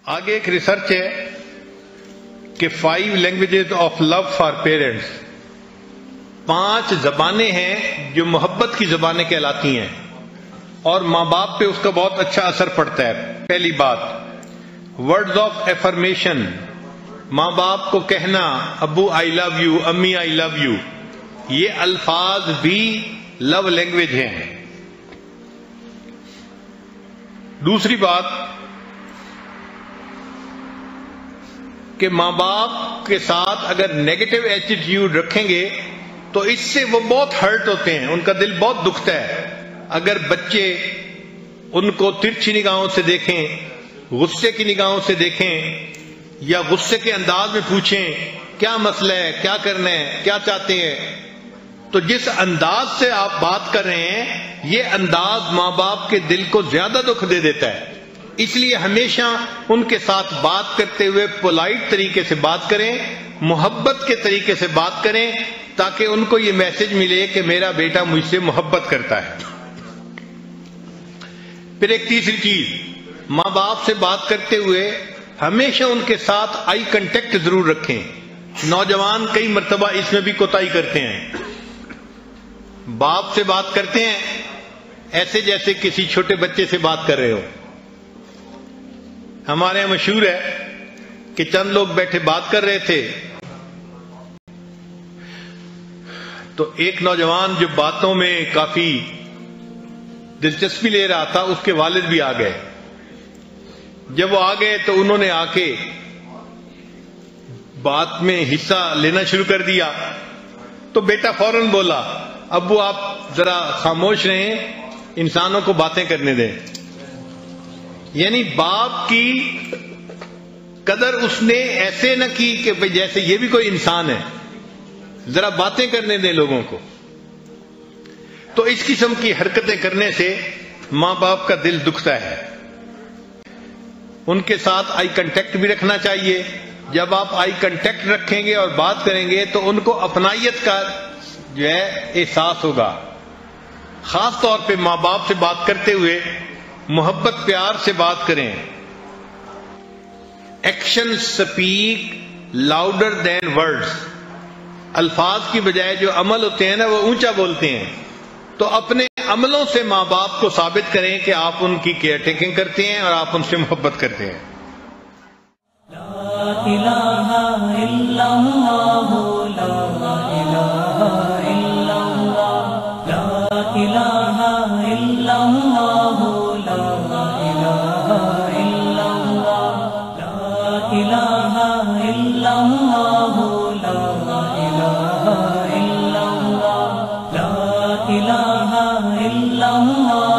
آگے ایک ریسرچ ہے کہ 5 languages of love for parents, 5 زبانیں ہیں جو محبت کی زبانیں کہلاتی ہیں اور ماں باپ پہ اس کا بہت اچھا اثر پڑتا ہے۔ پہلی بات، ورڈز آف ایفرمیشن، ماں باپ کو کہنا ابو آئی لو یو، امی آئی لو یو، یہ الفاظ بھی لو لینگویج ہیں۔ دوسری بات کہ ماں باپ کے ساتھ اگر نیگیٹو ایٹیٹیوڈ رکھیں گے تو اس سے وہ بہت ہرٹ ہوتے ہیں، ان کا دل بہت دکھتا ہے۔ اگر بچے ان کو ترچھی نگاہوں سے دیکھیں، غصے کی نگاہوں سے دیکھیں یا غصے کے انداز میں پوچھیں کیا مسئلہ ہے، کیا کرنا ہے، کیا چاہتے ہیں، تو جس انداز سے آپ بات کر رہے ہیں یہ انداز ماں باپ کے دل کو زیادہ دکھ دے دیتا ہے۔ اس لیے ہمیشہ ان کے ساتھ بات کرتے ہوئے پولائٹ طریقے سے بات کریں، محبت کے طریقے سے بات کریں، تاکہ ان کو یہ میسج ملے کہ میرا بیٹا مجھ سے محبت کرتا ہے۔ پھر ایک تیسری چیز، ماں باپ سے بات کرتے ہوئے ہمیشہ ان کے ساتھ آئی کنٹیکٹ ضرور رکھیں۔ نوجوان کئی مرتبہ اس میں بھی کوتاہی کرتے ہیں، باپ سے بات کرتے ہیں ایسے جیسے کسی چھوٹے بچے سے بات کر رہے ہو۔ ہمارے یہاں مشہور ہے کہ چند لوگ بیٹھے بات کر رہے تھے تو ایک نوجوان جو باتوں میں کافی دلچسپی لے رہا تھا، اس کے والد بھی آ گئے۔ جب وہ آ گئے تو انہوں نے آ کے بات میں حصہ لینا شروع کر دیا تو بیٹا فوراً بولا ابو آپ ذرا خاموش رہیں، انسانوں کو باتیں کرنے دیں۔ یعنی باپ کی قدر اس نے ایسے نہ کی کہ جیسے یہ بھی کوئی انسان ہے، ذرا باتیں کرنے دیں لوگوں کو۔ تو اس قسم کی حرکتیں کرنے سے ماں باپ کا دل دکھتا ہے۔ ان کے ساتھ آئی کنٹیکٹ بھی رکھنا چاہیے۔ جب آپ آئی کنٹیکٹ رکھیں گے اور بات کریں گے تو ان کو اپنائیت کا جو ہے احساس ہوگا۔ خاص طور پہ ماں باپ سے بات کرتے ہوئے محبت پیار سے بات کریں۔ Action speak louder than words, الفاظ کی بجائے جو عمل ہوتے ہیں نا وہ اونچا بولتے ہیں۔ تو اپنے عملوں سے ماں باپ کو ثابت کریں کہ آپ ان کی کیئر ٹیکنگ کرتے ہیں اور آپ ان سے محبت کرتے ہیں۔ لا الہ الا اللہ، لا الہ الا اللہ، لا الہ الا اللہ، لا الہ الا اللہ، لا الہ الا اللہ، لا الہ الا اللہ، لا الہ الا اللہ۔